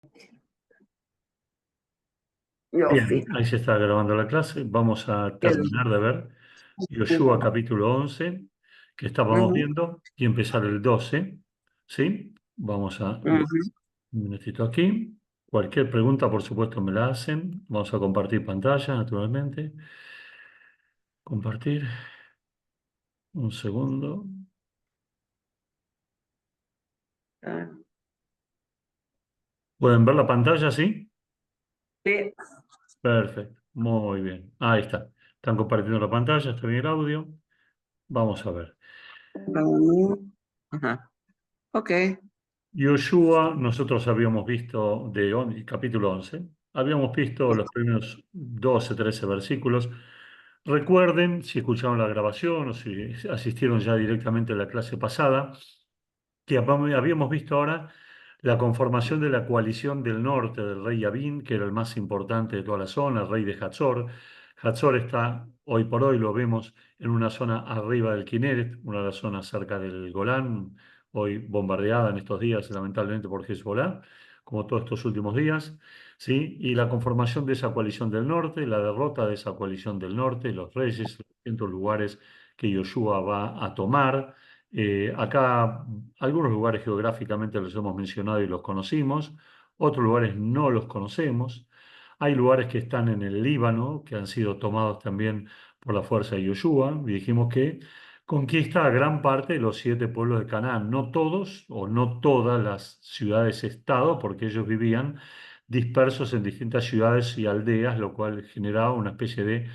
Bien, Yoffi, ahí se está grabando la clase. Vamos a che terminar de ver Yoshua Mhm, capítulo 11 que estábamos viendo, y empezar el 12. ¿Sí? Vamos a ver mhm. un minutito aquí. Cualquier pregunta, por supuesto, me la hacen. Vamos a compartir pantalla, naturalmente. Compartir. Un segundo. Eh, ¿Pueden ver la pantalla? ¿Sí? sì. Perfecto. Muy bien. Ahí está. Están compartiendo la pantalla, está bien el audio. Vamos a ver. Ah, ok. Yoshua, nosotros habíamos visto capítulo 11, habíamos visto los primeros 12, 13 versículos. Recuerden, si escucharon la grabación o si asistieron ya directamente a la clase pasada, que habíamos visto ahora la conformación de la coalición del norte del rey Yabín, que era el más importante de toda la zona, el rey de Hatzor. Hatzor está, hoy por hoy lo vemos en una zona arriba del Kineret, una de las zonas cerca del Golán, hoy bombardeada en estos días, lamentablemente por Hezbollah, como todos estos últimos días. ¿Sí? Y la conformación de esa coalición del norte, la derrota de esa coalición del norte, los reyes, los distintos lugares que Yoshua va a tomar. Acá algunos lugares geográficamente los hemos mencionado y los conocimos, otros lugares no los conocemos. Hay lugares que están en el Líbano, que han sido tomados también por la fuerza de Yoshua, y dijimos que conquista a gran parte de los 7 pueblos de Canaán, no todos o no todas las ciudades-estado, porque ellos vivían dispersos en distintas ciudades y aldeas, lo cual generaba una especie de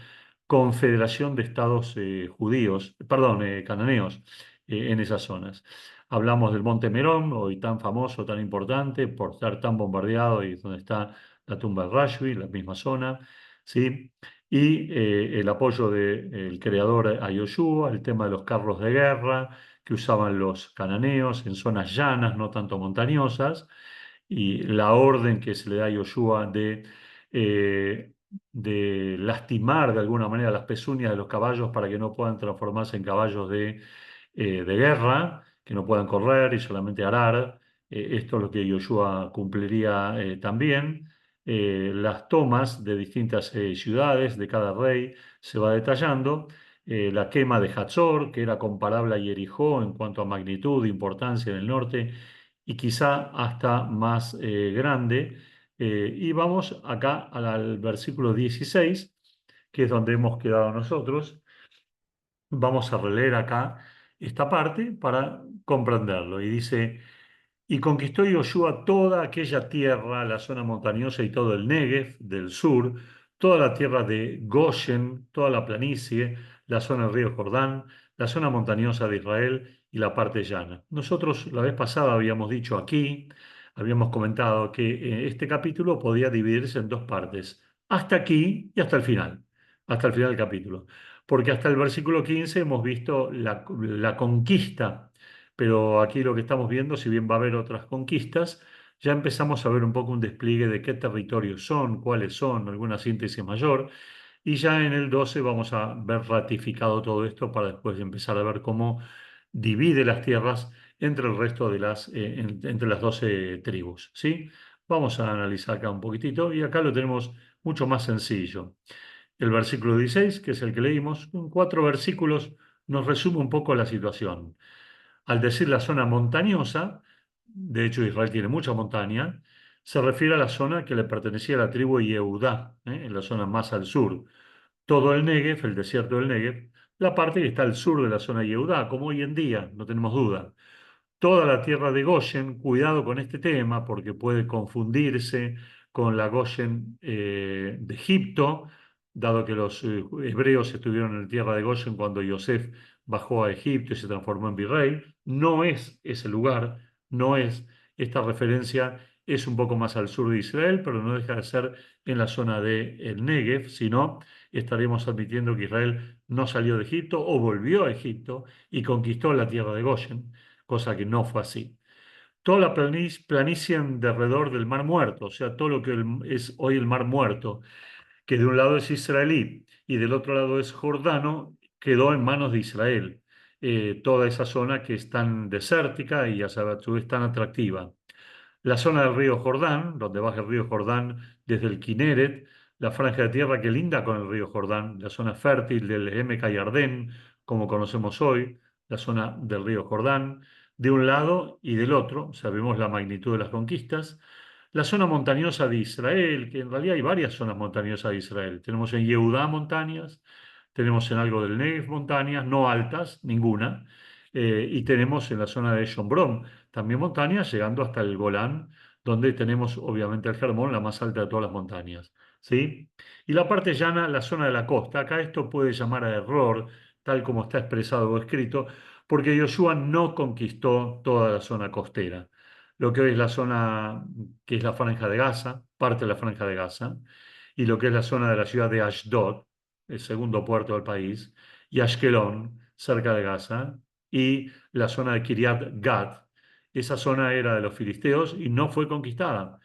confederación de estados judíos, perdón, cananeos en esas zonas. Hablamos del Monte Merón, hoy tan famoso, tan importante, por estar tan bombardeado y donde está la tumba de Rashbi, la misma zona, ¿sí? Y el apoyo del creador a Yoshua, el tema de los carros de guerra que usaban los cananeos en zonas llanas, no tanto montañosas, y la orden que se le da a Yoshua de lastimar de alguna manera las pezuñas de los caballos para que no puedan transformarse en caballos de guerra, que no puedan correr y solamente arar. Esto es lo que Yoshua cumpliría también. Las tomas de distintas ciudades de cada rey se va detallando. La quema de Hatzor, que era comparable a Jericó en cuanto a magnitud e importancia en el norte, y quizá hasta más grande. Y vamos acá al versículo 16, que es donde hemos quedado nosotros. Vamos a releer acá esta parte para comprenderlo. Y dice, y conquistó Yoshua toda aquella tierra, la zona montañosa y todo el Negev del sur, toda la tierra de Goshen, toda la planicie, la zona del río Jordán, la zona montañosa de Israel y la parte llana. Nosotros la vez pasada habíamos dicho aquí, habíamos comentado que este capítulo podía dividirse en dos partes, hasta aquí y hasta el final del capítulo. Porque hasta el versículo 15 hemos visto la conquista, pero aquí lo que estamos viendo, si bien va a haber otras conquistas, ya empezamos a ver un poco un despliegue de qué territorios son, cuáles son, alguna síntesis mayor, y ya en el 12 vamos a ver ratificado todo esto para después empezar a ver cómo divide las tierras entre el resto de entre las 12 tribus, ¿sí? Vamos a analizar acá un poquitito y acá lo tenemos mucho más sencillo. El versículo 16, que es el que leímos, en 4 versículos nos resume un poco la situación. Al decir la zona montañosa, de hecho Israel tiene mucha montaña, se refiere a la zona que le pertenecía a la tribu de Yehudá, en la zona más al sur. Todo el Negev, el desierto del Negev, la parte que está al sur de la zona de Yehudá, como hoy en día, no tenemos duda. Toda la tierra de Goshen, cuidado con este tema porque puede confundirse con la Goshen de Egipto, dado que los hebreos estuvieron en la tierra de Goshen cuando Yosef bajó a Egipto y se transformó en virrey. No es ese lugar, no es. Esta referencia es un poco más al sur de Israel, pero no deja de ser en la zona del Negev, sino estaríamos admitiendo que Israel no salió de Egipto o volvió a Egipto y conquistó la tierra de Goshen, cosa que no fue así. Toda la planicie alrededor del Mar Muerto, o sea, todo lo que es hoy el Mar Muerto, que de un lado es israelí y del otro lado es jordano, quedó en manos de Israel. Toda esa zona que es tan desértica y a su vez tan atractiva. la zona del río Jordán, donde baja el río Jordán desde el Kineret, la franja de tierra que linda con el río Jordán, la zona fértil del Emek Yardén, como conocemos hoy, la zona del río Jordán, de un lado y del otro, sabemos la magnitud de las conquistas. La zona montañosa de Israel, que en realidad hay varias zonas montañosas de Israel. Tenemos en Yehudá montañas, tenemos en algo del Negev montañas, no altas, ninguna, y tenemos en la zona de Shombrón también montañas, llegando hasta el Golán, donde tenemos obviamente el Hermón, la más alta de todas las montañas. ¿Sí? Y la parte llana, la zona de la costa. Acá esto puede llamar a error, tal como está expresado o escrito, porque Josué no conquistó toda la zona costera. Lo que hoy es la zona que es la Franja de Gaza, parte de la Franja de Gaza, y lo que es la zona de la ciudad de Ashdod, el segundo puerto del país, y Ashkelon, cerca de Gaza, y la zona de Kiryat Gat. Esa zona era de los filisteos y no fue conquistada.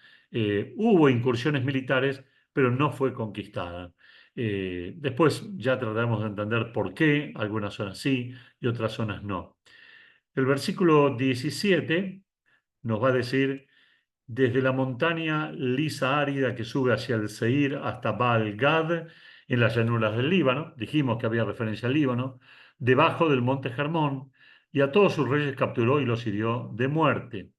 Hubo incursiones militares, pero no fue conquistada. Después ya trataremos de entender por qué algunas zonas sí y otras zonas no. El versículo 17 nos va a decir, desde la montaña lisa árida que sube hacia el Seir hasta Baal Gad, en las llanuras del Líbano, dijimos que había referencia al Líbano, debajo del monte Hermón, y a todos sus reyes capturó y los hirió de muerte.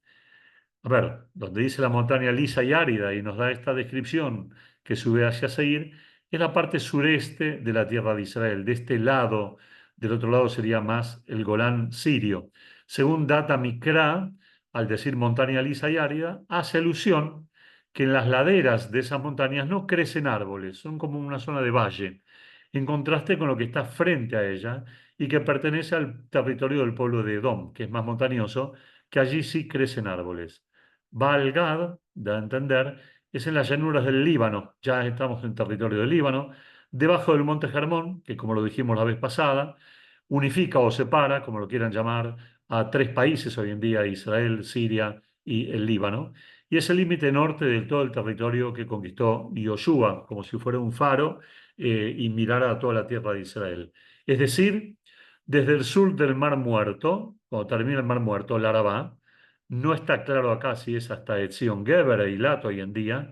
A ver, donde dice la montaña lisa y árida y nos da esta descripción que sube hacia Seir, es la parte sureste de la tierra de Israel. De este lado, del otro lado sería más el Golán sirio. Según data Mikra, al decir montaña lisa y árida, hace alusión que en las laderas de esas montañas no crecen árboles, son como una zona de valle, en contraste con lo que está frente a ella y que pertenece al territorio del pueblo de Edom, que es más montañoso, que allí sí crecen árboles. Baal Gad, da a entender, es en las llanuras del Líbano, ya estamos en territorio del Líbano, debajo del monte Hermón, que como lo dijimos la vez pasada, unifica o separa, como lo quieran llamar, a tres países hoy en día, Israel, Siria y el Líbano, y es el límite norte de todo el territorio que conquistó Yoshua, como si fuera un faro, y mirara a toda la tierra de Israel. Es decir, desde el sur del Mar Muerto, cuando termina el Mar Muerto, el Arabá, no está claro acá si es hasta Etzion Geber e Eilat hoy en día,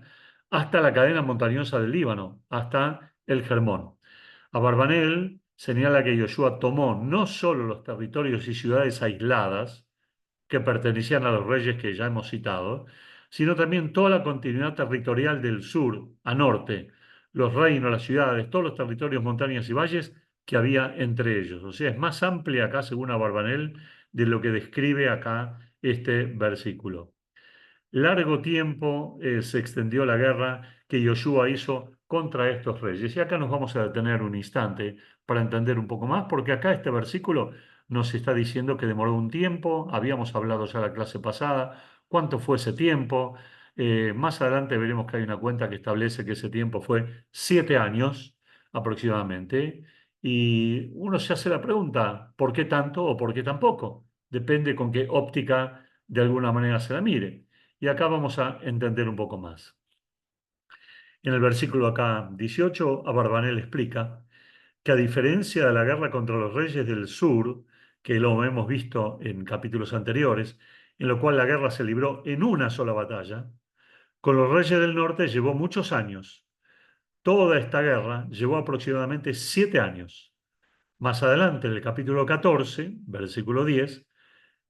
hasta la cadena montañosa del Líbano, hasta el Hermón. Abarbanel señala que Yoshua tomó no solo los territorios y ciudades aisladas que pertenecían a los reyes que ya hemos citado, sino también toda la continuidad territorial del sur a norte, los reinos, las ciudades, todos los territorios, montañas y valles que había entre ellos. O sea, es más amplia acá, según Abarbanel, de lo que describe acá este versículo. Largo tiempo se extendió la guerra que Joshua hizo contra estos reyes. Y acá nos vamos a detener un instante para entender un poco más, porque acá este versículo nos está diciendo que demoró un tiempo, habíamos hablado ya la clase pasada, cuánto fue ese tiempo. Más adelante veremos que hay una cuenta que establece que ese tiempo fue 7 años aproximadamente. Y uno se hace la pregunta, ¿por qué tanto o por qué tan poco? Depende con qué óptica de alguna manera se la mire. Y acá vamos a entender un poco más. En el versículo acá 18, Abarbanel explica que a diferencia de la guerra contra los reyes del sur, que lo hemos visto en capítulos anteriores, en lo cual la guerra se libró en una sola batalla, con los reyes del norte llevó muchos años. Toda esta guerra llevó aproximadamente 7 años. Más adelante, en el capítulo 14, versículo 10,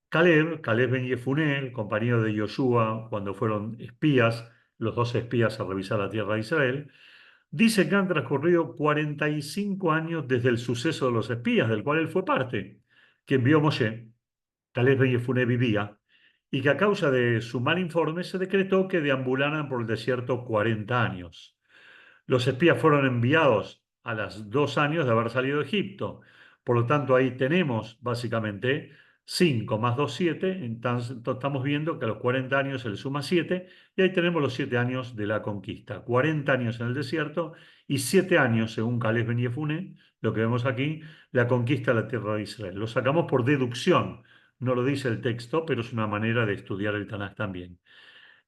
Caleb ben Yefuné, el compañero de Joshua cuando fueron espías, los dos espías a revisar la tierra de Israel, dice que han transcurrido 45 años desde el suceso de los espías, del cual él fue parte, que envió Moshe. Caleb ben Yefuné vivía, y que a causa de su mal informe se decretó que deambularan por el desierto 40 años. Los espías fueron enviados a los 2 años de haber salido de Egipto. Por lo tanto, ahí tenemos básicamente 5 más 2, 7. Entonces, estamos viendo que a los 40 años se le suma 7 y ahí tenemos los 7 años de la conquista. 40 años en el desierto y 7 años, según Caleb ben Yefuné, lo que vemos aquí, la conquista de la tierra de Israel. Lo sacamos por deducción. No lo dice el texto, pero es una manera de estudiar el Tanaj también.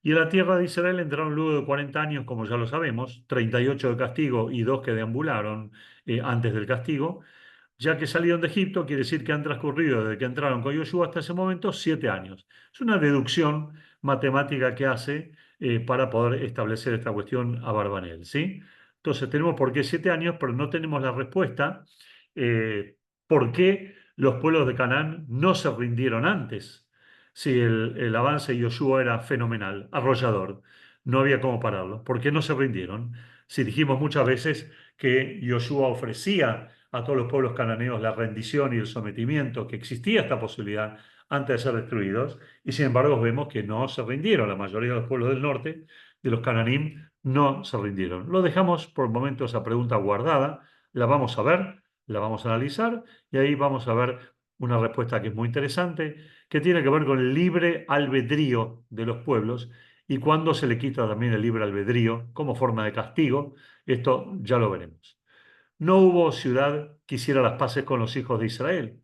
Y en la tierra de Israel entraron luego de 40 años, como ya lo sabemos, 38 de castigo y 2 que deambularon antes del castigo. Ya que salieron de Egipto, quiere decir que han transcurrido desde que entraron con Joshua hasta ese momento 7 años. Es una deducción matemática que hace para poder establecer esta cuestión a Barbanel, ¿sí? Entonces tenemos por qué 7 años, pero no tenemos la respuesta por qué los pueblos de Canaán no se rindieron antes. Si el avance de Yoshua era fenomenal, arrollador, no había cómo pararlo. ¿Por qué no se rindieron? Si dijimos muchas veces que Yoshua ofrecía a todos los pueblos cananeos la rendición y el sometimiento, que existía esta posibilidad antes de ser destruidos, y sin embargo vemos que no se rindieron. La mayoría de los pueblos del norte, de los cananim, no se rindieron. Lo dejamos por el momento esa pregunta guardada, la vamos a ver, la vamos a analizar, y ahí vamos a ver una respuesta que es muy interesante, que tiene que ver con el libre albedrío de los pueblos y cuándo se le quita también el libre albedrío como forma de castigo. Esto ya lo veremos. No hubo ciudad que hiciera las paces con los hijos de Israel,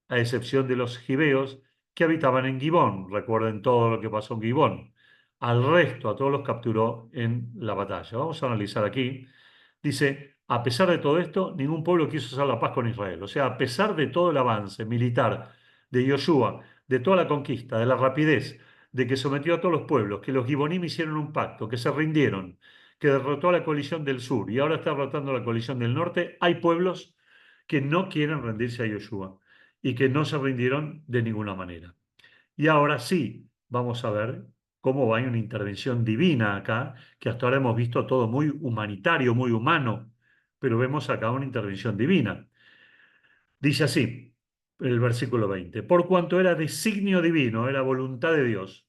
a excepción de los gibeos que habitaban en Gibón. Recuerden todo lo que pasó en Gibón. Al resto, a todos los capturó en la batalla. Vamos a analizar aquí. Dice, a pesar de todo esto, ningún pueblo quiso hacer la paz con Israel. O sea, a pesar de todo el avance militar de Joshua, de toda la conquista, de la rapidez, de que sometió a todos los pueblos, que los gibonim hicieron un pacto, que se rindieron, que derrotó a la coalición del sur y ahora está derrotando a la coalición del norte, hay pueblos que no quieren rendirse a Joshua y que no se rindieron de ninguna manera. Y ahora sí, vamos a ver cómo va una intervención divina acá, que hasta ahora hemos visto todo muy humanitario, muy humano, pero vemos acá una intervención divina. Dice así, el versículo 20, por cuanto era designio divino, era voluntad de Dios,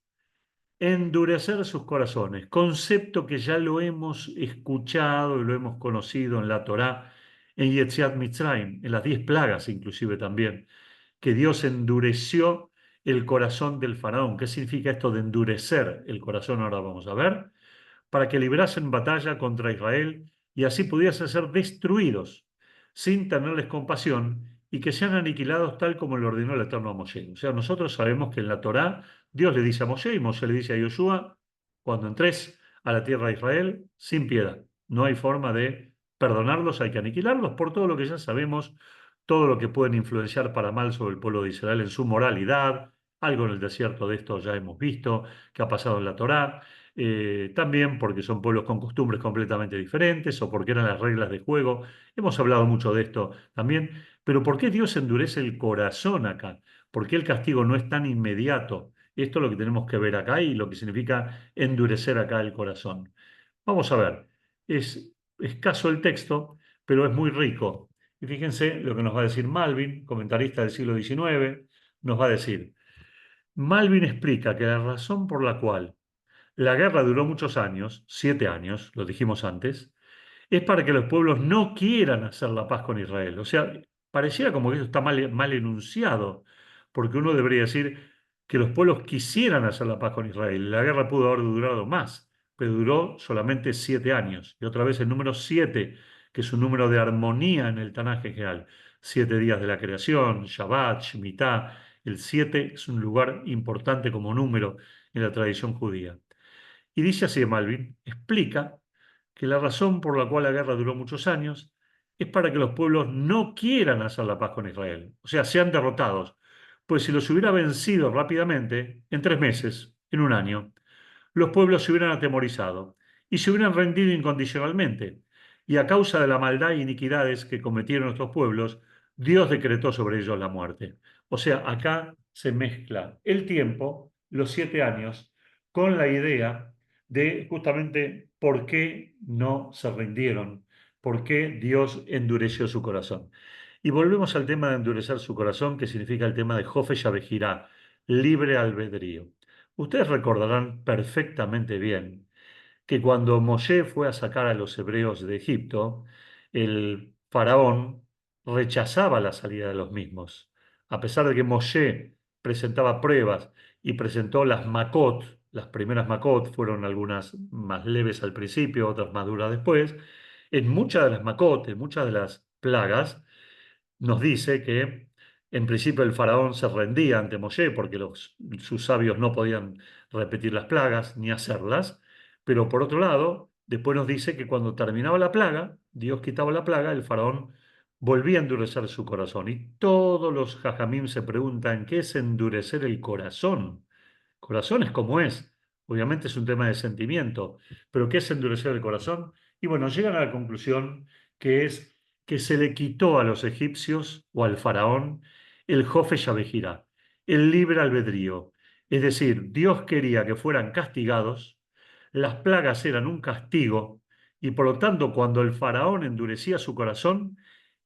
endurecer sus corazones, concepto que ya lo hemos escuchado y lo hemos conocido en la Torá, en Yetziat Mitzrayim, en las 10 plagas inclusive también, que Dios endureció el corazón del faraón. ¿Qué significa esto de endurecer el corazón? Ahora vamos a ver. Para que librasen batalla contra Israel y así pudiesen ser destruidos sin tenerles compasión y que sean aniquilados tal como le ordenó el Eterno a Moshe. O sea, nosotros sabemos que en la Torá Dios le dice a Moshe y Moshe le dice a Yoshua, cuando entres a la tierra de Israel, sin piedad. No hay forma de perdonarlos, hay que aniquilarlos por todo lo que ya sabemos, todo lo que pueden influenciar para mal sobre el pueblo de Israel en su moralidad. Algo en el desierto de esto ya hemos visto que ha pasado en la Torá. También porque son pueblos con costumbres completamente diferentes o porque eran las reglas de juego. Hemos hablado mucho de esto también, pero ¿por qué Dios endurece el corazón acá? ¿Por qué el castigo no es tan inmediato? Esto es lo que tenemos que ver acá y lo que significa endurecer acá el corazón. Vamos a ver, es escaso el texto, pero es muy rico. Y fíjense lo que nos va a decir Malvin, comentarista del siglo XIX, nos va a decir, Malvin explica que la razón por la cual la guerra duró muchos años, 7 años, lo dijimos antes, es para que los pueblos no quieran hacer la paz con Israel. O sea, pareciera como que eso está mal enunciado, porque uno debería decir que los pueblos quisieran hacer la paz con Israel. La guerra pudo haber durado más, pero duró solamente 7 años. Y otra vez el número 7, que es un número de armonía en el Tanaj en general. 7 días de la creación, Shabbat, Shemitah. El 7 es un lugar importante como número en la tradición judía. Y dice así de Malvin, explica que la razón por la cual la guerra duró muchos años es para que los pueblos no quieran hacer la paz con Israel, o sea, sean derrotados, pues si los hubiera vencido rápidamente, en 3 meses, en un año, los pueblos se hubieran atemorizado y se hubieran rendido incondicionalmente. Y a causa de la maldad e iniquidades que cometieron estos pueblos, Dios decretó sobre ellos la muerte. O sea, acá se mezcla el tiempo, los 7 años, con la idea de justamente por qué no se rindieron, por qué Dios endureció su corazón. Y volvemos al tema de endurecer su corazón, que significa el tema de Jofe Yavejirá, libre albedrío. Ustedes recordarán perfectamente bien que cuando Moshe fue a sacar a los hebreos de Egipto, el faraón rechazaba la salida de los mismos. A pesar de que Moshe presentaba pruebas y presentó las Makot, las primeras Makot fueron algunas más leves al principio, otras más duras después, en muchas de las Makot, en muchas de las plagas, nos dice que en principio el faraón se rendía ante Moshe porque sus sabios no podían repetir las plagas ni hacerlas, pero por otro lado, después nos dice que cuando terminaba la plaga, Dios quitaba la plaga, el faraón volvía a endurecer su corazón. Y todos los jajamim se preguntan, ¿qué es endurecer el corazón? Corazón es como es. Obviamente es un tema de sentimiento, pero ¿qué es endurecer el corazón? Y bueno, llegan a la conclusión que es que se le quitó a los egipcios o al faraón el Jofe Yabejirá, el libre albedrío. Es decir, Dios quería que fueran castigados, las plagas eran un castigo, y por lo tanto cuando el faraón endurecía su corazón,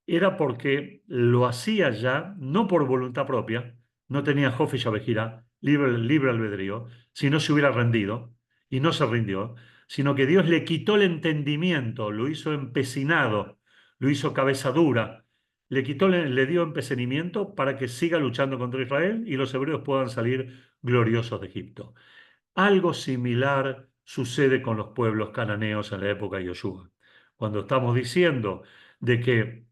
era porque lo hacía ya, no por voluntad propia, no tenía Jofe Yabejirá, libre albedrío, si no se hubiera rendido, y no se rindió, sino que Dios le quitó el entendimiento, lo hizo empecinado, lo hizo cabeza dura, le dio empecinamiento para que siga luchando contra Israel y los hebreos puedan salir gloriosos de Egipto. Algo similar sucede con los pueblos cananeos en la época de Josué. Cuando estamos diciendo de que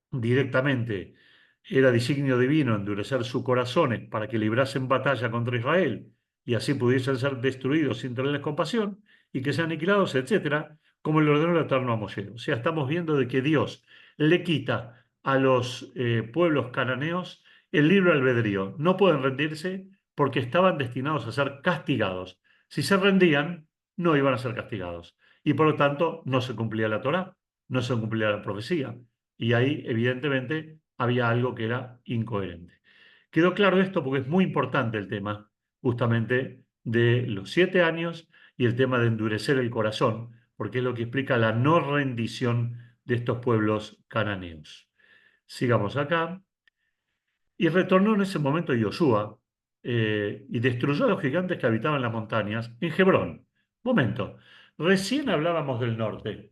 directamente era designio divino endurecer sus corazones para que librasen batalla contra Israel y así pudiesen ser destruidos sin tenerles compasión y que sean aniquilados, etcétera, como le ordenó el Eterno a Moshe. O sea, estamos viendo de que Dios le quita a los pueblos cananeos el libre albedrío. No pueden rendirse porque estaban destinados a ser castigados. Si se rendían, no iban a ser castigados. Y por lo tanto, no se cumplía la Torá, no se cumplía la profecía. Y ahí, evidentemente, había algo que era incoherente. Quedó claro esto porque es muy importante el tema, justamente, de los 7 años y el tema de endurecer el corazón, porque es lo que explica la no rendición de estos pueblos cananeos. Sigamos acá. Y retornó en ese momento Yoshua y destruyó a los gigantes que habitaban las montañas en Hebrón. Momento, recién hablábamos del norte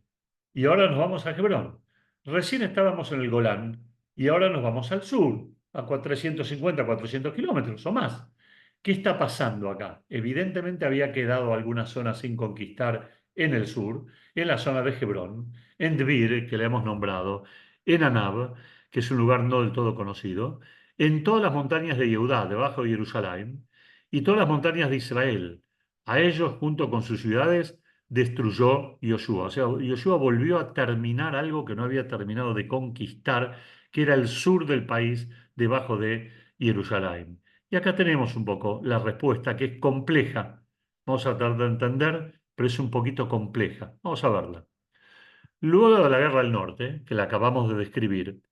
y ahora nos vamos a Hebrón. Recién estábamos en el Golán y ahora nos vamos al sur, a 350, 400 kilómetros o más. ¿Qué está pasando acá? Evidentemente había quedado alguna zona sin conquistar en el sur, en la zona de Hebrón, en Dvir, que le hemos nombrado, en Anab, que es un lugar no del todo conocido, en todas las montañas de Judá, debajo de Jerusalén, y todas las montañas de Israel. A ellos, junto con sus ciudades, destruyó Yoshua. O sea, Yoshua volvió a terminar algo que no había terminado de conquistar, que era el sur del país, debajo de Jerusalén. Y acá tenemos un poco la respuesta, que es compleja. Vamos a tratar de entender, pero es un poquito compleja. Vamos a verla. Luego de la Guerra del Norte, que la acabamos de describir,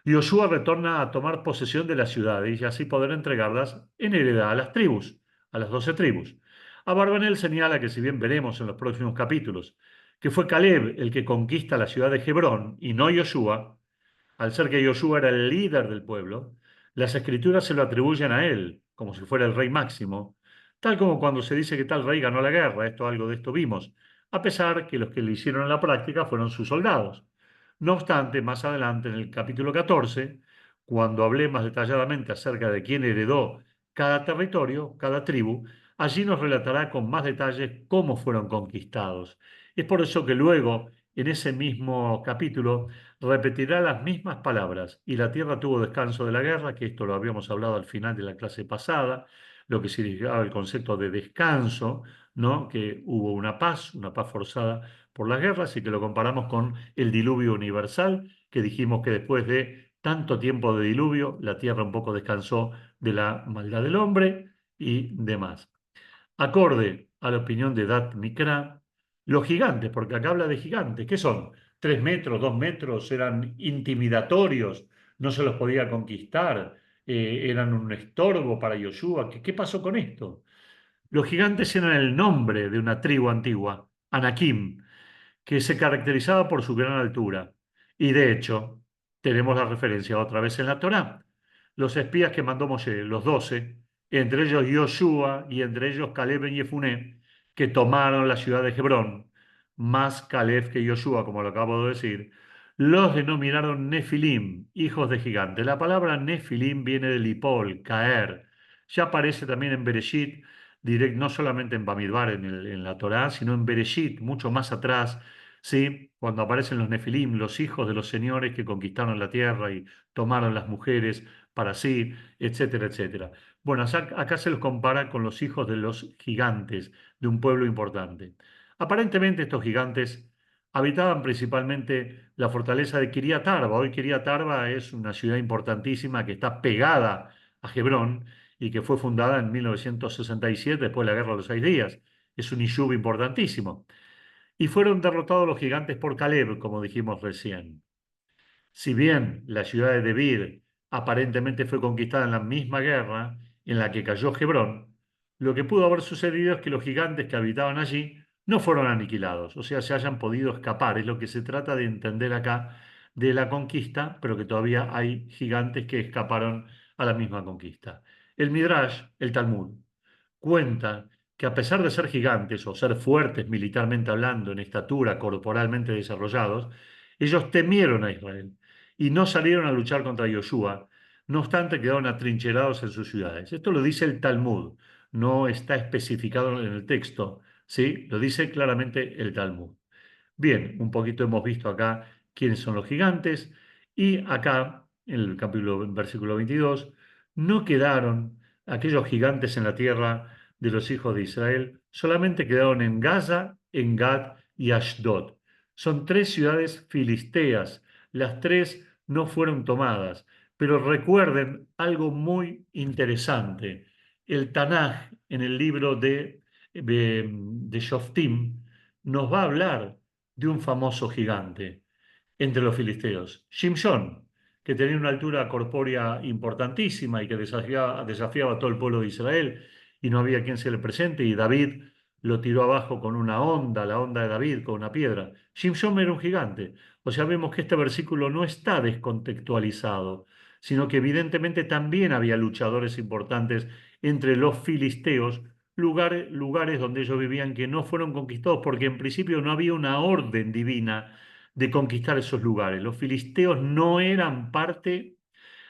Josué retorna a tomar posesión de las ciudades y así poder entregarlas en heredad a las tribus, a las 12 tribus. Abarbanel señala que si bien veremos en los próximos capítulos que fue Caleb el que conquista la ciudad de Hebrón y no Josué, al ser que Josué era el líder del pueblo, las escrituras se lo atribuyen a él, como si fuera el rey máximo, tal como cuando se dice que tal rey ganó la guerra, algo de esto vimos, a pesar que los que lo hicieron en la práctica fueron sus soldados. No obstante, más adelante en el capítulo 14, cuando hablé más detalladamente acerca de quién heredó cada territorio, cada tribu, allí nos relatará con más detalles cómo fueron conquistados. Es por eso que luego, en ese mismo capítulo, repetirá las mismas palabras. Y la tierra tuvo descanso de la guerra, que esto lo habíamos hablado al final de la clase pasada, lo que significaba el concepto de descanso, ¿no? Que hubo una paz forzada por las guerras, y que lo comparamos con el diluvio universal, que dijimos que después de tanto tiempo de diluvio, la tierra un poco descansó de la maldad del hombre y demás. Acorde a la opinión de Dat Mikra, los gigantes, porque acá habla de gigantes, ¿qué son? 3 metros, 2 metros, eran intimidatorios, no se los podía conquistar, eran un estorbo para Yoshua. ¿Qué pasó con esto? Los gigantes eran el nombre de una tribu antigua, Anakim, que se caracterizaba por su gran altura. Y de hecho, tenemos la referencia otra vez en la Torá. Los espías que mandó Moshe, los 12, entre ellos Yoshua y entre ellos Caleb y Jefuné, que tomaron la ciudad de Hebrón, más Caleb que Yoshua, como lo acabo de decir, los denominaron Nefilim, hijos de gigantes. La palabra Nefilim viene de Lipol, caer. Ya aparece también en Bereshit, no solamente en Bamidbar, en la Torá, sino en Bereshit, mucho más atrás, ¿sí? Cuando aparecen los Nefilim, los hijos de los señores que conquistaron la tierra y tomaron las mujeres para sí, etcétera, etcétera. Bueno, acá se los compara con los hijos de los gigantes de un pueblo importante. Aparentemente estos gigantes habitaban principalmente la fortaleza de Kiryat Arba. Hoy Kiryat Arba es una ciudad importantísima que está pegada a Hebrón y que fue fundada en 1967 después de la Guerra de los 6 Días. es un yishuv importantísimo. Y fueron derrotados los gigantes por Caleb, como dijimos recién. Si bien la ciudad de Debir aparentemente fue conquistada en la misma guerra en la que cayó Hebrón, lo que pudo haber sucedido es que los gigantes que habitaban allí no fueron aniquilados, o sea, se hayan podido escapar. Es lo que se trata de entender acá de la conquista, pero que todavía hay gigantes que escaparon a la misma conquista. El Midrash, el Talmud, cuenta que a pesar de ser gigantes o ser fuertes militarmente hablando, en estatura, corporalmente desarrollados, ellos temieron a Israel y no salieron a luchar contra Yoshua. No obstante, quedaron atrincherados en sus ciudades. Esto lo dice el Talmud, no está especificado en el texto, ¿sí? Lo dice claramente el Talmud. Bien, un poquito hemos visto acá quiénes son los gigantes y acá, en el capítulo, en versículo 22, no quedaron aquellos gigantes en la tierra de los hijos de Israel, solamente quedaron en Gaza, en Gad y Ashdod. Son tres ciudades filisteas, las tres no fueron tomadas, pero recuerden algo muy interesante. El Tanaj, en el libro de Shoftim, nos va a hablar de un famoso gigante entre los filisteos, Shimshón, que tenía una altura corpórea importantísima y que desafiaba a todo el pueblo de Israel y no había quien se le presente, y David lo tiró abajo con una onda, la onda de David, con una piedra. Shimshón era un gigante. O sea, vemos que este versículo no está descontextualizado, sino que evidentemente también había luchadores importantes entre los filisteos, lugares donde ellos vivían que no fueron conquistados, porque en principio no había una orden divina de conquistar esos lugares. Los filisteos no eran parte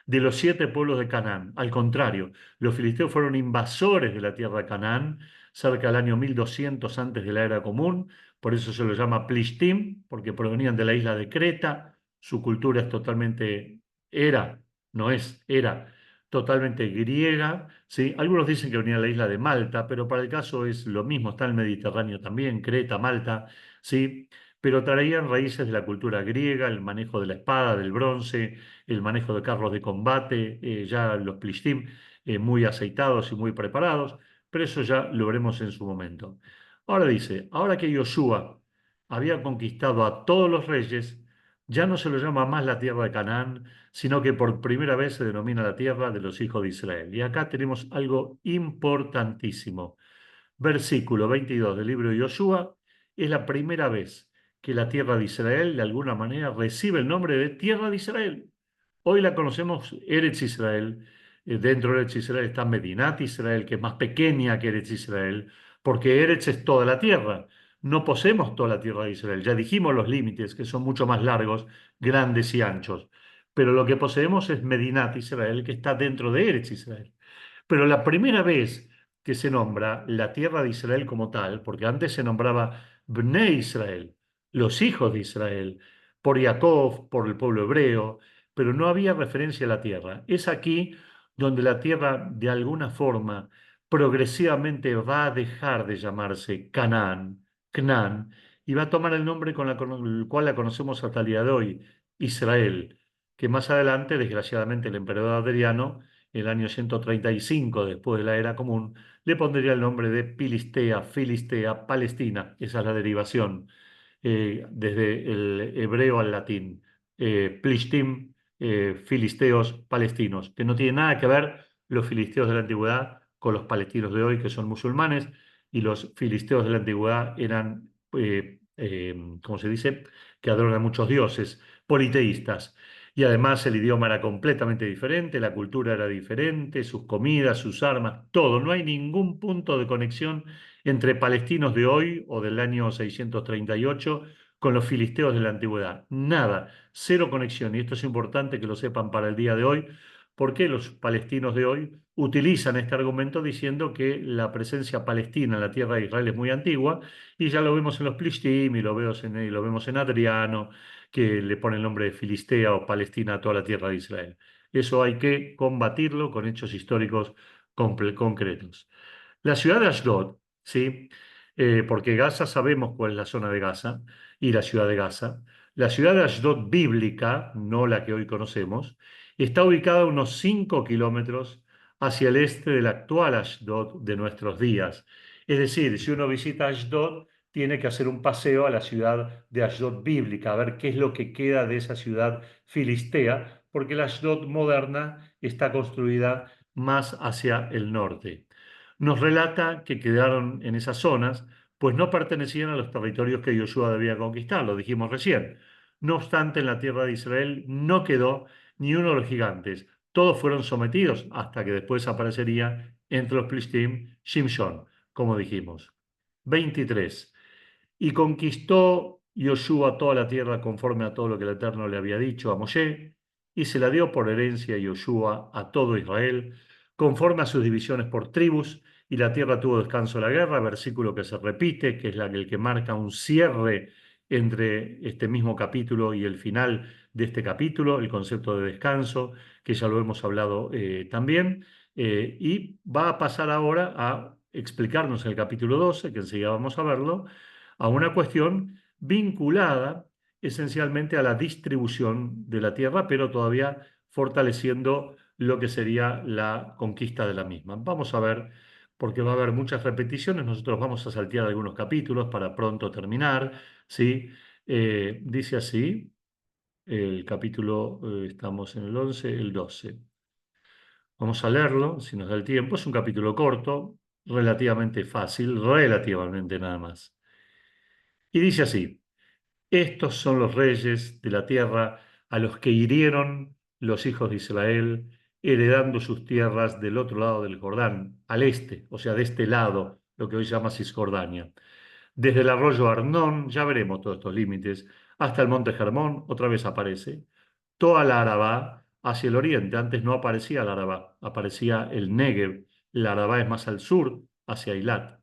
de los 7 pueblos de Canaán. Al contrario, los filisteos fueron invasores de la tierra de Canaán cerca del año 1200 antes de la era común. Por eso se los llama Plishtim, porque provenían de la isla de Creta. Su cultura es totalmente, era, no es, era totalmente griega. ¿Sí? Algunos dicen que venía de la isla de Malta, pero para el caso es lo mismo, está en el Mediterráneo también, Creta, Malta, ¿sí? Pero traían raíces de la cultura griega, el manejo de la espada, del bronce, el manejo de carros de combate, ya los Plishtim muy aceitados y muy preparados, pero eso ya lo veremos en su momento. Ahora dice, ahora que Yoshua había conquistado a todos los reyes, ya no se lo llama más la tierra de Canaán, sino que por primera vez se denomina la tierra de los hijos de Israel. Y acá tenemos algo importantísimo. Versículo 22 del libro de Yoshua, es la primera vez que la tierra de Israel de alguna manera recibe el nombre de tierra de Israel. Hoy la conocemos Eretz Israel. Dentro de Eretz Israel está Medinat Israel, que es más pequeña que Eretz Israel, porque Eretz es toda la tierra. No poseemos toda la tierra de Israel. Ya dijimos los límites, que son mucho más largos, grandes y anchos. Pero lo que poseemos es Medinat Israel, que está dentro de Eretz Israel. Pero la primera vez que se nombra la tierra de Israel como tal, porque antes se nombraba Bnei Israel, los hijos de Israel, por Jacob, por el pueblo hebreo, pero no había referencia a la tierra. Es aquí donde la tierra, de alguna forma, progresivamente va a dejar de llamarse Canaán, Canaán, y va a tomar el nombre con el cual la conocemos hasta el día de hoy, Israel, que más adelante, desgraciadamente, el emperador Adriano, el año 135 después de la era común, le pondría el nombre de Pilistea, Filistea, Palestina. Esa es la derivación desde el hebreo al latín. Plishtim, filisteos, palestinos, que no tiene nada que ver los filisteos de la antigüedad con los palestinos de hoy, que son musulmanes, y los filisteos de la antigüedad eran, ¿cómo se dice?, que adoran a muchos dioses, politeístas. Y además el idioma era completamente diferente, la cultura era diferente, sus comidas, sus armas, todo. No hay ningún punto de conexión entre palestinos de hoy o del año 638 con los filisteos de la antigüedad. Nada, cero conexión. Y esto es importante que lo sepan para el día de hoy, porque los palestinos de hoy utilizan este argumento diciendo que la presencia palestina en la tierra de Israel es muy antigua, y ya lo vemos en los Plishtim y lo vemos en Adriano, que le pone el nombre de Filistea o Palestina a toda la tierra de Israel. Eso hay que combatirlo con hechos históricos concretos. La ciudad de Ashdod, ¿sí? Porque Gaza sabemos cuál es la zona de Gaza y la ciudad de Gaza. La ciudad de Ashdod bíblica, no la que hoy conocemos, está ubicada a unos 5 kilómetros hacia el este del actual Ashdod de nuestros días, Es decir, si uno visita Ashdod, tiene que hacer un paseo a la ciudad de Ashdod bíblica, a ver qué es lo que queda de esa ciudad filistea, porque la Ashdod moderna está construida más hacia el norte. Nos relata que quedaron en esas zonas, pues no pertenecían a los territorios que Josué debía conquistar, lo dijimos recién. No obstante, en la tierra de Israel no quedó ni uno de los gigantes. Todos fueron sometidos hasta que después aparecería entre los Filistim Shimshon, como dijimos. 23. Y conquistó Josué toda la tierra conforme a todo lo que el Eterno le había dicho a Moshe, y se la dio por herencia Josué a todo Israel, conforme a sus divisiones por tribus, y la tierra tuvo descanso de la guerra, versículo que se repite, que es el que marca un cierre entre este mismo capítulo y el final de este capítulo, el concepto de descanso, que ya lo hemos hablado también, y va a pasar ahora a explicarnos en el capítulo 12, que enseguida vamos a verlo, a una cuestión vinculada esencialmente a la distribución de la tierra, pero todavía fortaleciendo lo que sería la conquista de la misma. Vamos a ver, porque va a haber muchas repeticiones, nosotros vamos a saltear algunos capítulos para pronto terminar, ¿sí? Dice así, el capítulo, estamos en el 11, el 12. Vamos a leerlo, si nos da el tiempo, es un capítulo corto, relativamente fácil, relativamente nada más. Y dice así: estos son los reyes de la tierra a los que hirieron los hijos de Israel, heredando sus tierras del otro lado del Jordán, al este, o sea, de este lado, lo que hoy se llama Cisjordania. Desde el arroyo Arnón, ya veremos todos estos límites, hasta el monte Hermón, otra vez aparece. Toda la Arabá hacia el oriente, antes no aparecía la Arabá, aparecía el Negev. La Arabá es más al sur, hacia Eilat.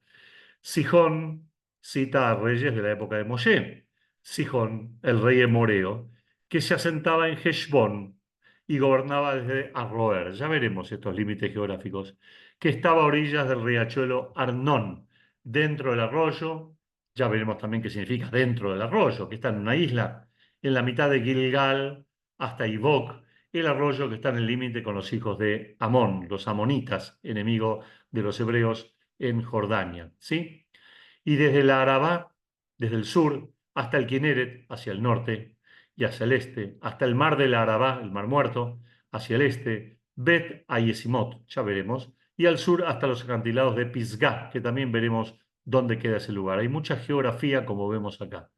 Sihón cita a reyes de la época de Moshe. Sihón, el rey emoreo, que se asentaba en Heshbón y gobernaba desde Arroer. Ya veremos estos límites geográficos. Que estaba a orillas del riachuelo Arnón, dentro del arroyo. Ya veremos también qué significa dentro del arroyo, que está en una isla, en la mitad de Gilgal hasta Ibok, el arroyo que está en el límite con los hijos de Amón, los amonitas, enemigo de los hebreos en Jordania, ¿sí? Y desde la Arabá, desde el sur, hasta el Kineret, hacia el norte, y hacia el este, hasta el mar de la Arabá, el mar muerto, hacia el este, Bet a Yesimot, ya veremos, y al sur hasta los acantilados de Pisgah, que también veremos dónde queda ese lugar. Hay mucha geografía, como vemos acá.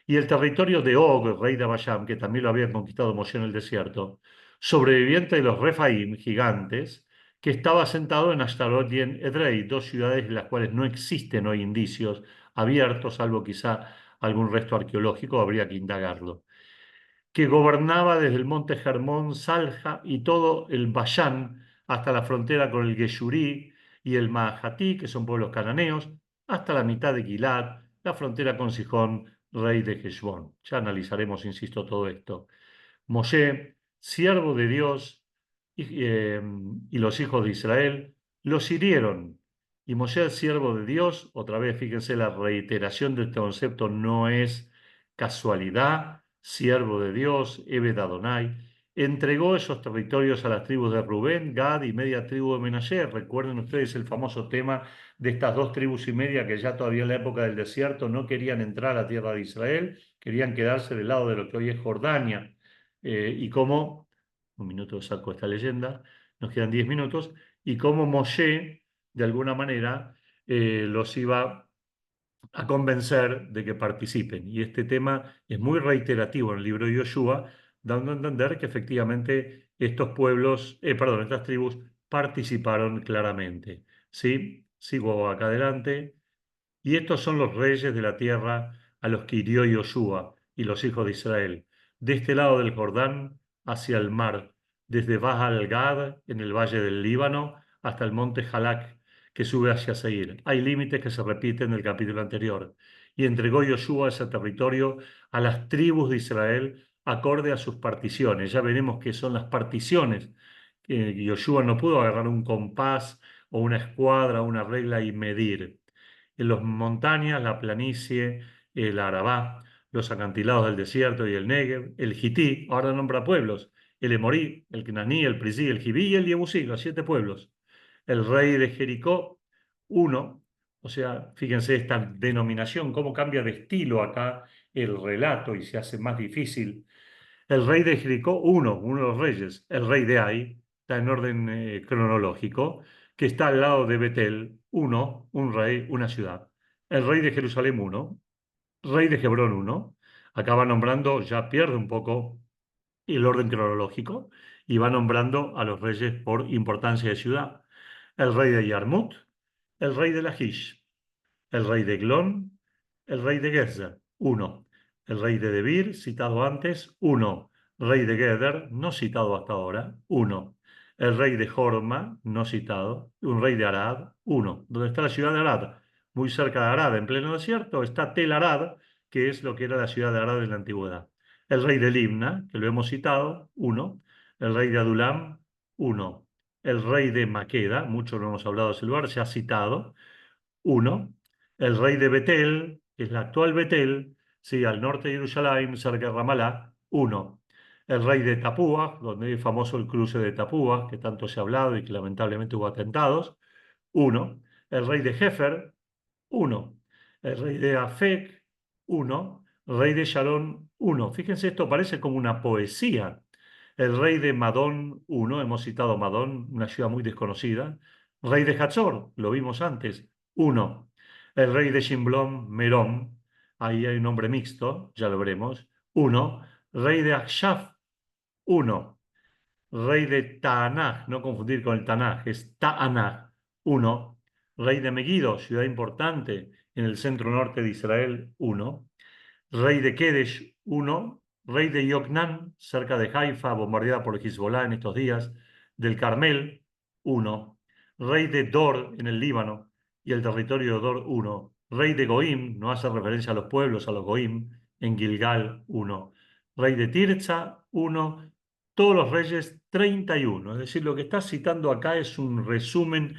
Y el territorio de Og, rey de Abayam, que también lo había conquistado Moshe en el desierto, sobreviviente de los Refaim, gigantes, que estaba asentado en Ashtarot y en Edrei, dos ciudades de las cuales no existen hoy indicios abiertos, salvo quizá algún resto arqueológico, habría que indagarlo, que gobernaba desde el monte Hermón, Salja y todo el Bayán hasta la frontera con el Geshurí y el Mahatí, que son pueblos cananeos, hasta la mitad de Gilad, la frontera con Sihón, rey de Heshbón. Ya analizaremos, insisto, todo esto. Moshe, siervo de Dios, y los hijos de Israel los hirieron. Y Moshe, siervo de Dios, otra vez fíjense, la reiteración de este concepto no es casualidad, siervo de Dios, Ebed Adonai, entregó esos territorios a las tribus de Rubén, Gad y media tribu de Menashe. Recuerden ustedes el famoso tema de estas dos tribus y media que ya todavía en la época del desierto no querían entrar a la tierra de Israel, querían quedarse del lado de lo que hoy es Jordania. Y cómo, un minuto saco esta leyenda, nos quedan 10 minutos, y cómo Moshe, de alguna manera, los iba a convencer de que participen. Y este tema es muy reiterativo en el libro de Yoshua, dando a entender que efectivamente estos pueblos, perdón, estas tribus participaron claramente. ¿Sí? Sigo acá adelante. Y estos son los reyes de la tierra a los que hirió Josué y los hijos de Israel, de este lado del Jordán hacia el mar, desde Baal Gad en el valle del Líbano hasta el monte Jalak que sube hacia Seir. Hay límites que se repiten en el capítulo anterior. Y entregó Josué ese territorio a las tribus de Israel acorde a sus particiones. Ya veremos qué son las particiones. Josué no pudo agarrar un compás o una escuadra o una regla y medir en las montañas, la planicie, el Arabá, los acantilados del desierto y el Negev, el Hití, ahora nombra pueblos, el Emorí, el Cananí, el Prisí, el Gibí y el Yebusí, los 7 pueblos. El rey de Jericó, uno, O sea, fíjense esta denominación, cómo cambia de estilo acá el relato y se hace más difícil. El rey de Jericó, uno de los reyes, el rey de Ai, está en orden cronológico, que está al lado de Betel, uno, un rey, una ciudad. El rey de Jerusalén, uno. Rey de Hebrón, uno. Acaba nombrando, ya pierde un poco el orden cronológico y va nombrando a los reyes por importancia de ciudad. El rey de Yarmut, el rey de Lachish, el rey de Eglón, el rey de Gezer, uno. El rey de Debir, citado antes, uno. Rey de Geder, no citado hasta ahora, uno. El rey de Jorma, no citado. Un rey de Arad, uno. ¿Dónde está la ciudad de Arad? Muy cerca de Arad, en pleno desierto, está Tel Arad, que es lo que era la ciudad de Arad en la antigüedad. El rey de Limna, que lo hemos citado, uno. El rey de Adulam, uno. El rey de Maqueda, mucho lo hemos hablado de ese lugar, se ha citado, uno. El rey de Betel, que es la actual Betel, sí, al norte de Jerusalén, cerca de Ramalá, uno. El rey de Tapúa, donde es famoso el cruce de Tapúa, que tanto se ha hablado y que lamentablemente hubo atentados, uno. El rey de Jefer, uno. El rey de Afec, uno. Rey de Shalón, uno. Fíjense, esto parece como una poesía. El rey de Madón, uno. Hemos citado Madón, una ciudad muy desconocida. Rey de Hatzor, lo vimos antes, uno. El rey de Shimblón, Merón, ahí hay un nombre mixto, ya lo veremos, uno. Rey de Akshaf, uno. Rey de Taanaj, no confundir con el Tanaj, es Taanaj, uno. Rey de Megiddo, ciudad importante en el centro norte de Israel, uno. Rey de Kedesh, uno. Rey de Yoknan, cerca de Haifa, bombardeada por Hezbolá en estos días. Del Carmel, uno. Rey de Dor, en el Líbano, y el territorio de Dor, uno. Rey de Goim, no hace referencia a los pueblos, a los Goim, en Gilgal, uno. Rey de Tirza, uno. Todos los reyes, 31. Es decir, lo que está citando acá es un resumen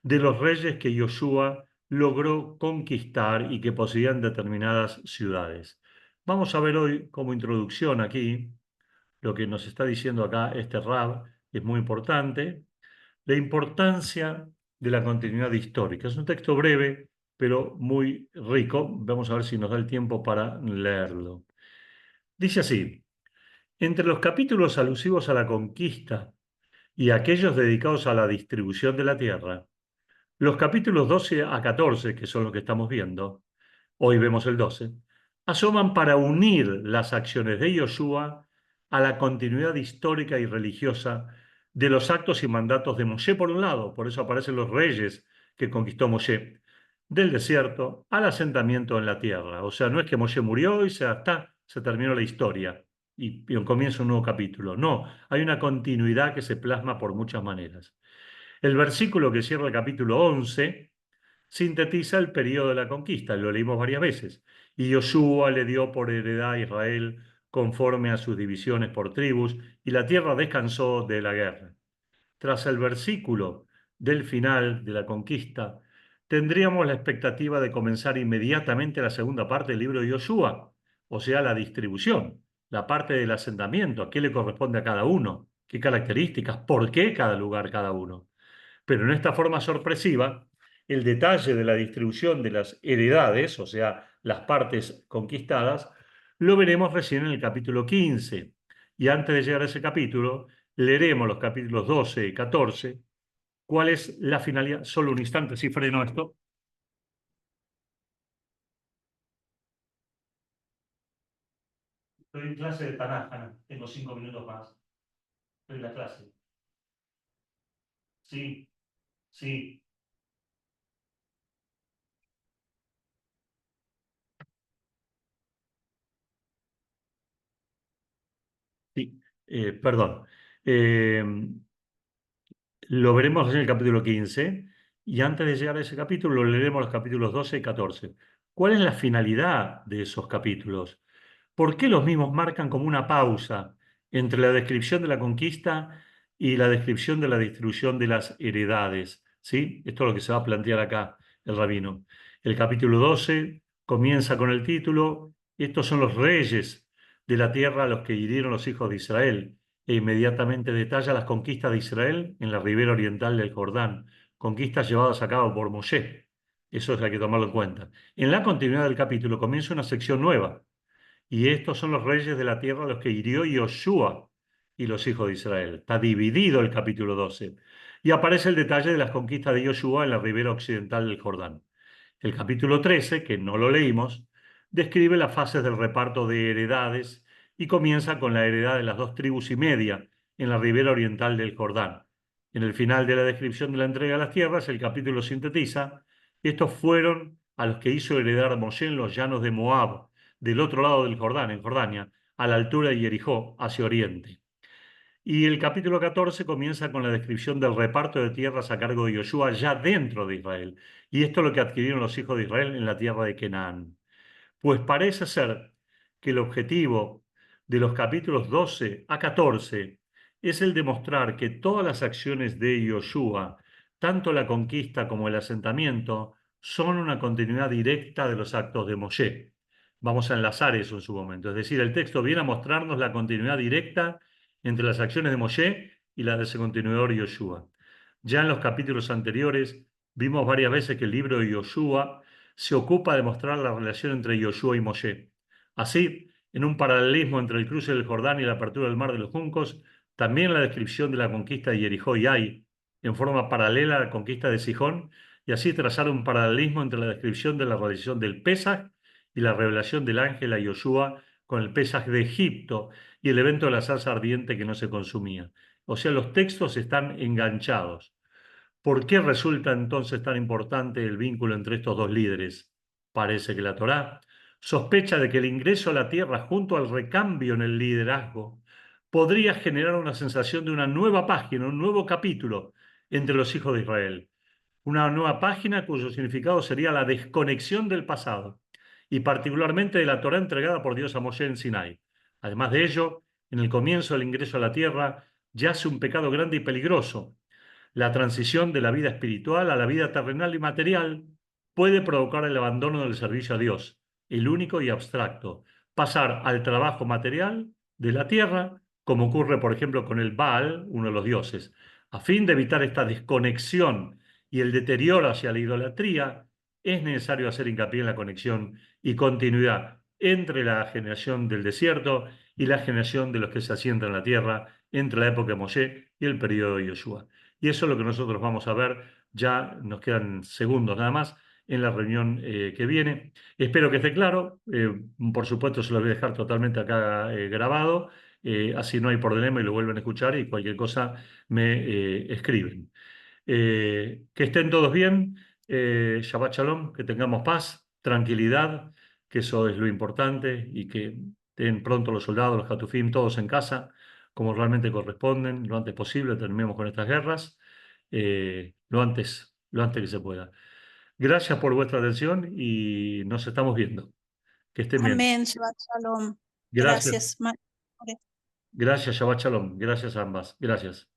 de los reyes que Josué logró conquistar y que poseían determinadas ciudades. Vamos a ver hoy como introducción aquí lo que nos está diciendo acá este Rab, que es muy importante, la importancia de la continuidad histórica. Es un texto breve, pero muy rico. Vamos a ver si nos da el tiempo para leerlo. Dice así, entre los capítulos alusivos a la conquista y aquellos dedicados a la distribución de la tierra, los capítulos 12 a 14, que son los que estamos viendo, hoy vemos el 12, asoman para unir las acciones de Yoshua a la continuidad histórica y religiosa de los actos y mandatos de Moshe por un lado, por eso aparecen los reyes que conquistó Moshe, del desierto al asentamiento en la tierra. O sea, no es que Moshe murió y se terminó la historia y comienza un nuevo capítulo. No, hay una continuidad que se plasma por muchas maneras. El versículo que cierra el capítulo 11 sintetiza el periodo de la conquista, lo leímos varias veces. Y Josué le dio por heredad a Israel conforme a sus divisiones por tribus, y la tierra descansó de la guerra. Tras el versículo del final de la conquista, tendríamos la expectativa de comenzar inmediatamente la segunda parte del libro de Josué, o sea, la distribución, la parte del asentamiento, a qué le corresponde a cada uno, qué características, por qué cada lugar, cada uno. Pero en esta forma sorpresiva, el detalle de la distribución de las heredades, o sea, las partes conquistadas, lo veremos recién en el capítulo 15. Y antes de llegar a ese capítulo, leeremos los capítulos 12 y 14. ¿Cuál es la finalidad? Solo un instante, si freno esto. Estoy en clase de Tanaj, Ana. Tengo 5 minutos más. Estoy en la clase. Sí, sí. Sí, perdón. Eh, Lo veremos en el capítulo 15 y antes de llegar a ese capítulo leeremos los capítulos 12 y 14. ¿Cuál es la finalidad de esos capítulos? ¿Por qué los mismos marcan como una pausa entre la descripción de la conquista y la descripción de la distribución de las heredades? ¿Sí? Esto es lo que se va a plantear acá el rabino. El capítulo 12 comienza con el título, estos son los reyes de la tierra a los que hirieron los hijos de Israel, e inmediatamente detalla las conquistas de Israel en la ribera oriental del Jordán, conquistas llevadas a cabo por Moshe. Eso hay que tomarlo en cuenta. En la continuidad del capítulo comienza una sección nueva, y estos son los reyes de la tierra a los que hirió Yoshua y los hijos de Israel. Está dividido el capítulo 12. Y aparece el detalle de las conquistas de Yoshua en la ribera occidental del Jordán. El capítulo 13, que no lo leímos, describe las fases del reparto de heredades y comienza con la heredad de las 2 tribus y media en la ribera oriental del Jordán. En el final de la descripción de la entrega de las tierras, el capítulo sintetiza: estos fueron a los que hizo heredar Moshe en los llanos de Moab, del otro lado del Jordán, en Jordania, a la altura de Jericó, hacia oriente. Y el capítulo 14 comienza con la descripción del reparto de tierras a cargo de Yoshua ya dentro de Israel. Y esto es lo que adquirieron los hijos de Israel en la tierra de Canaán. Pues parece ser que el objetivo de los capítulos 12 a 14 es el demostrar que todas las acciones de Yoshua, tanto la conquista como el asentamiento, son una continuidad directa de los actos de Moshe. Vamos a enlazar eso en su momento. Es decir, el texto viene a mostrarnos la continuidad directa entre las acciones de Moshe y las de ese continuador Yoshua. Ya en los capítulos anteriores vimos varias veces que el libro de Yoshua se ocupa de mostrar la relación entre Yoshua y Moshe. Así, en un paralelismo entre el cruce del Jordán y la apertura del Mar de los Juncos, también la descripción de la conquista de Jericó y Ai, en forma paralela a la conquista de Sihón, y así trazar un paralelismo entre la descripción de la realización del Pesaj y la revelación del ángel a Yoshua con el Pesaj de Egipto y el evento de la salsa ardiente que no se consumía. O sea, los textos están enganchados. ¿Por qué resulta entonces tan importante el vínculo entre estos dos líderes? Parece que la Torá sospecha de que el ingreso a la tierra junto al recambio en el liderazgo podría generar una sensación de una nueva página, un nuevo capítulo entre los hijos de Israel. Una nueva página cuyo significado sería la desconexión del pasado y particularmente de la Torá entregada por Dios a Moshe en Sinai. Además de ello, en el comienzo del ingreso a la tierra yace un pecado grande y peligroso. La transición de la vida espiritual a la vida terrenal y material puede provocar el abandono del servicio a Dios, el único y abstracto, pasar al trabajo material de la tierra, como ocurre, por ejemplo, con el Baal, uno de los dioses. A fin de evitar esta desconexión y el deterioro hacia la idolatría, es necesario hacer hincapié en la conexión y continuidad entre la generación del desierto y la generación de los que se asientan en la tierra, entre la época de Moshe y el periodo de Yoshua. Y eso es lo que nosotros vamos a ver, ya nos quedan segundos nada más en la reunión que viene. Espero que esté claro, por supuesto se lo voy a dejar totalmente acá grabado, así no hay problema y lo vuelven a escuchar y cualquier cosa me escriben. Que estén todos bien, Shabbat Shalom, que tengamos paz, tranquilidad, que eso es lo importante y que estén pronto los soldados, los Hatufim, todos en casa, como realmente corresponden, lo antes posible, terminemos con estas guerras, lo antes que se pueda. Gracias por vuestra atención y nos estamos viendo. Que estén bien. Amén, Shabbat Shalom. Gracias, Gracias, gracias Shabbat Shalom, gracias a ambas, gracias.